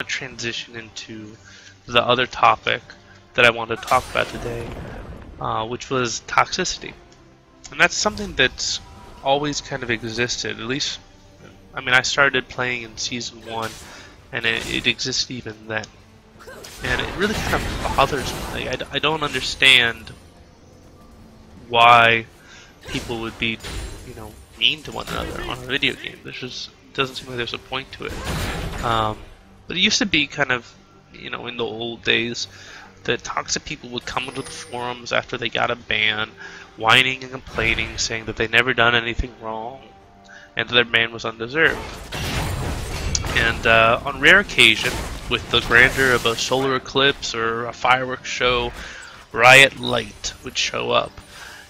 transition into the other topic that I wanted to talk about today, which was toxicity. And that's something that's always kind of existed, at least, I mean, I started playing in Season 1, and it existed even then. And it really kind of bothers me. Like, I don't understand why people would be, you know, mean to one another on a video game. There's just doesn't seem like there's a point to it. But it used to be kind of, you know, in the old days, that toxic people would come into the forums after they got a ban, whining and complaining, saying that they never done anything wrong, and that their ban was undeserved. And on rare occasion, with the grandeur of a solar eclipse or a fireworks show, Riot Light would show up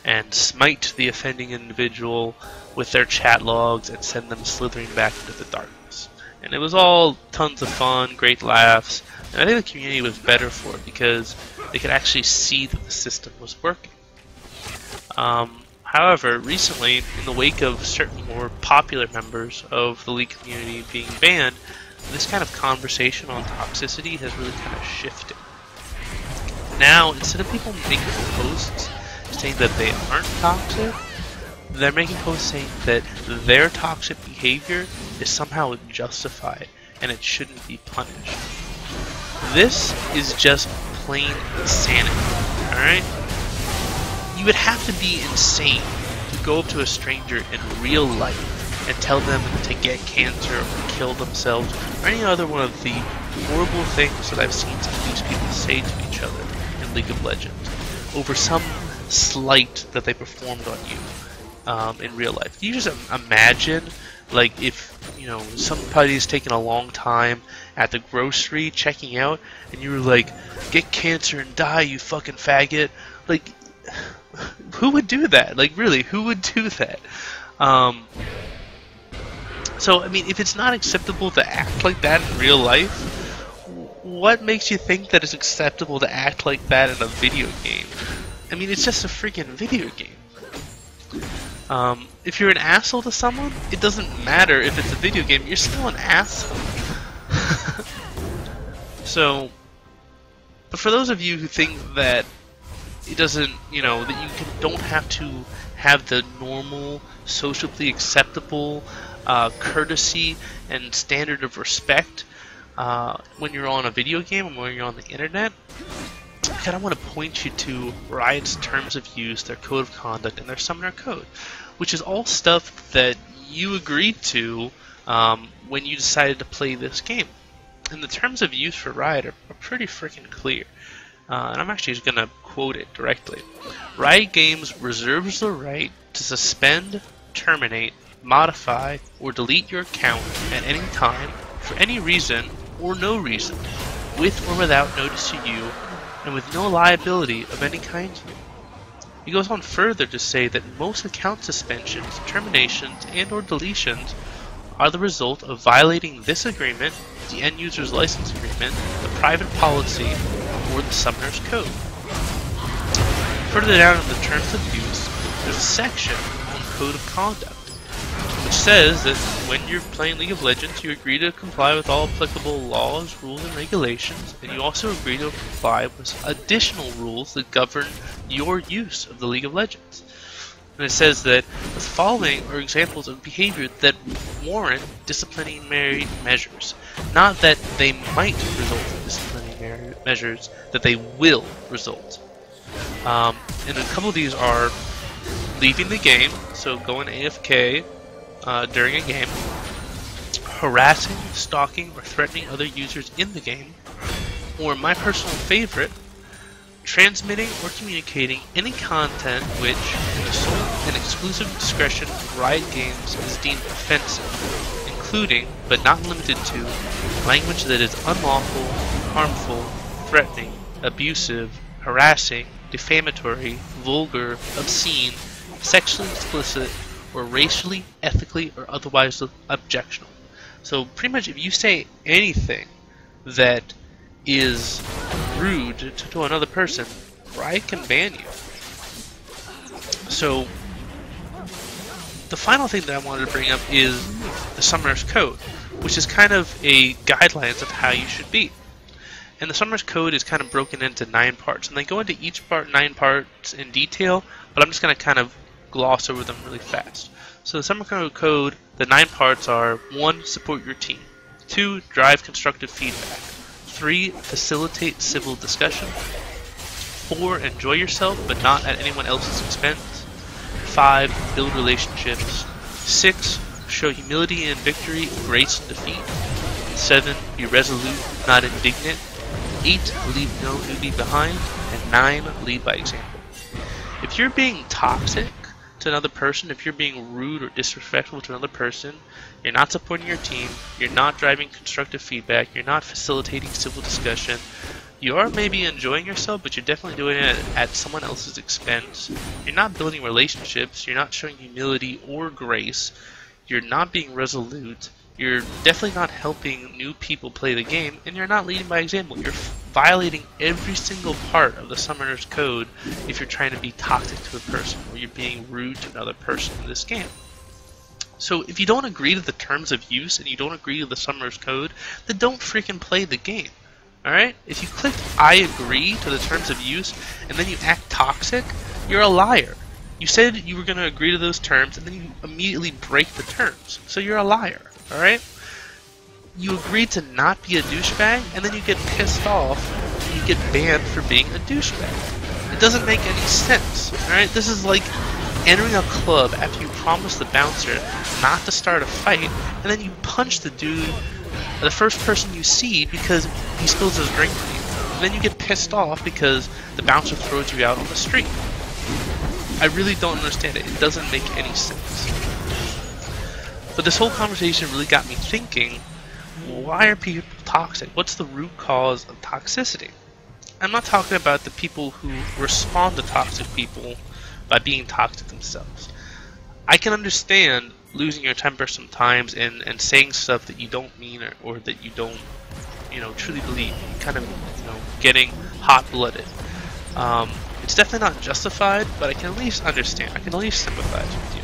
and smite the offending individual with their chat logs and send them slithering back into the darkness. And it was all tons of fun, great laughs, and I think the community was better for it because they could actually see that the system was working. However, recently, in the wake of certain more popular members of the League community being banned, this kind of conversation on toxicity has really kind of shifted. Now, instead of people making posts saying that they aren't toxic, they're making posts saying that their toxic behavior is somehow justified and it shouldn't be punished. This is just plain insanity, alright? You would have to be insane to go up to a stranger in real life and tell them to get cancer or kill themselves or any other one of the horrible things that I've seen some of these people say to each other in League of Legends over some slight that they performed on you in real life. Can you just imagine, like, if, you know, somebody's taking a long time at the grocery checking out and you were like, get cancer and die, you fucking faggot? Like, who would do that? Like, really, who would do that? So, I mean, if it's not acceptable to act like that in real life, what makes you think that it's acceptable to act like that in a video game? I mean, it's just a freaking video game. If you're an asshole to someone, it doesn't matter if it's a video game, you're still an asshole. So, but for those of you who think that it doesn't, you know, that you don't have to have the normal, socially acceptable courtesy and standard of respect when you're on a video game and when you're on the internet, I kind of want to point you to Riot's terms of use, their code of conduct, and their summoner code, which is all stuff that you agreed to when you decided to play this game. And the terms of use for Riot are pretty freaking clear. And I'm actually just going to quote it directly. Riot Games reserves the right to suspend, terminate, modify, or delete your account at any time, for any reason or no reason, with or without notice to you, and with no liability of any kind to you. He goes on further to say that most account suspensions, terminations, and or deletions are the result of violating this agreement, the end user's license agreement, the private policy, or the summoner's code. Further down in the terms of use, there's a section on code of conduct, which says that when you're playing League of Legends, you agree to comply with all applicable laws, rules, and regulations, and you also agree to comply with additional rules that govern your use of the League of Legends. And it says that the following are examples of behavior that warrant disciplinary measures, not that they might result in disciplinary measures, that they will result. And a couple of these are leaving the game, so going AFK during a game, harassing, stalking, or threatening other users in the game, or my personal favorite, transmitting or communicating any content which, in the sole and exclusive discretion of Riot Games, is deemed offensive, including, but not limited to, language that is unlawful, harmful, threatening, abusive, harassing, defamatory, vulgar, obscene, sexually explicit, or racially, ethically, or otherwise objectionable. So pretty much if you say anything that is rude to another person, Riot can ban you. So the final thing that I wanted to bring up is the Summoner's Code, which is kind of a guidelines of how you should be. And the Summer's Code is kind of broken into 9 parts, and they go into each part 9 parts in detail, but I'm just going to kind of gloss over them really fast. So the Summer Code, the 9 parts are: 1. Support your team. 2. Drive constructive feedback. 3. Facilitate civil discussion. 4. Enjoy yourself, but not at anyone else's expense. 5. Build relationships. 6. Show humility in victory, grace in defeat. 7. Be resolute, not indignant. 8. Leave no newbie behind. And 9. Lead by example. If you're being toxic to another person, if you're being rude or disrespectful to another person, you're not supporting your team, you're not driving constructive feedback, you're not facilitating civil discussion, you are maybe enjoying yourself, but you're definitely doing it at someone else's expense, you're not building relationships, you're not showing humility or grace, you're not being resolute, you're definitely not helping new people play the game, and you're not leading by example. You're violating every single part of the Summoner's Code if you're trying to be toxic to a person or you're being rude to another person in this game. So if you don't agree to the terms of use and you don't agree to the Summoner's Code, then don't freaking play the game. Alright? If you clicked I agree to the terms of use and then you act toxic, you're a liar. You said you were going to agree to those terms and then you immediately break the terms. So you're a liar. Alright? You agreed to not be a douchebag, and then you get pissed off and you get banned for being a douchebag. It doesn't make any sense. Alright? This is like entering a club after you promise the bouncer not to start a fight, and then you punch the dude, the first person you see, because he spills his drink on you. And then you get pissed off because the bouncer throws you out on the street. I really don't understand it. It doesn't make any sense. But this whole conversation really got me thinking, why are people toxic? What's the root cause of toxicity? I'm not talking about the people who respond to toxic people by being toxic themselves. I can understand losing your temper sometimes and saying stuff that you don't mean or that you don't, truly believe. Kind of, getting hot-blooded. It's definitely not justified, but I can at least understand. I can at least sympathize with you.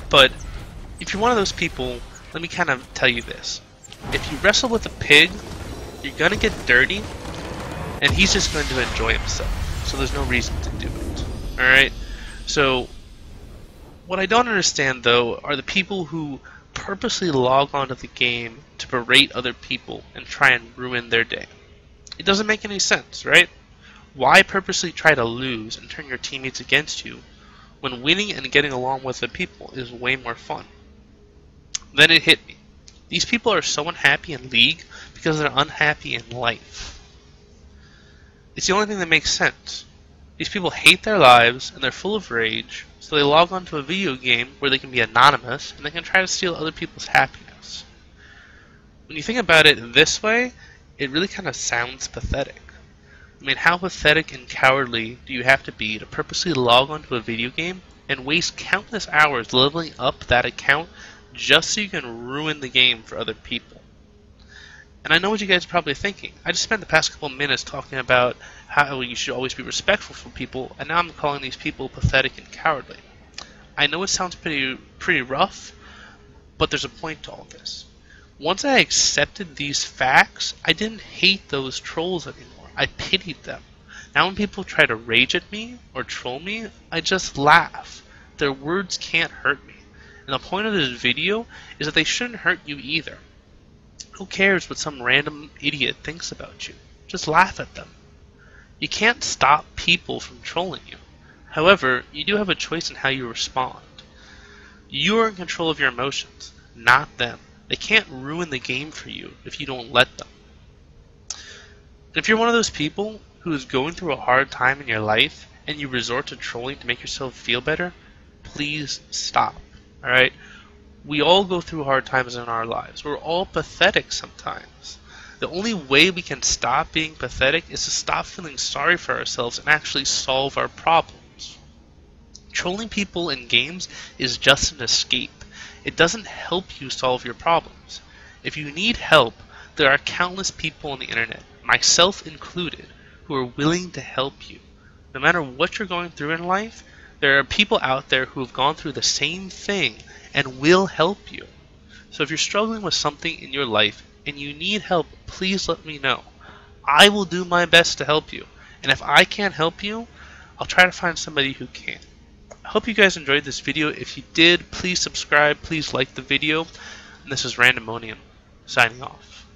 But if you're one of those people, let me kind of tell you this. If you wrestle with a pig, you're going to get dirty, and he's just going to enjoy himself. So there's no reason to do it. Alright? So, what I don't understand, though, are the people who purposely log onto the game to berate other people and try and ruin their day. It doesn't make any sense, right? Why purposely try to lose and turn your teammates against you when winning and getting along with the people is way more fun? Then it hit me. These people are so unhappy in League because they're unhappy in life. It's the only thing that makes sense. These people hate their lives and they're full of rage, so they log on to a video game where they can be anonymous and they can try to steal other people's happiness. When you think about it this way, it really kind of sounds pathetic. I mean, how pathetic and cowardly do you have to be to purposely log onto a video game and waste countless hours leveling up that account just so you can ruin the game for other people? And I know what you guys are probably thinking. I just spent the past couple minutes talking about how you should always be respectful for people, and now I'm calling these people pathetic and cowardly. I know it sounds pretty rough, but there's a point to all this. Once I accepted these facts, I didn't hate those trolls anymore. I pitied them. Now when people try to rage at me or troll me, I just laugh. Their words can't hurt me. And the point of this video is that they shouldn't hurt you either. Who cares what some random idiot thinks about you? Just laugh at them. You can't stop people from trolling you. However, you do have a choice in how you respond. You are in control of your emotions, not them. They can't ruin the game for you if you don't let them. If you're one of those people who is going through a hard time in your life and you resort to trolling to make yourself feel better, please stop. Alright? We all go through hard times in our lives. We're all pathetic sometimes. The only way we can stop being pathetic is to stop feeling sorry for ourselves and actually solve our problems. Trolling people in games is just an escape. It doesn't help you solve your problems. If you need help, there are countless people on the internet, myself included, who are willing to help you. No matter what you're going through in life, there are people out there who have gone through the same thing and will help you. So if you're struggling with something in your life and you need help, please let me know. I will do my best to help you. And if I can't help you, I'll try to find somebody who can. I hope you guys enjoyed this video. If you did, please subscribe, please like the video. And this is Randomonium, signing off.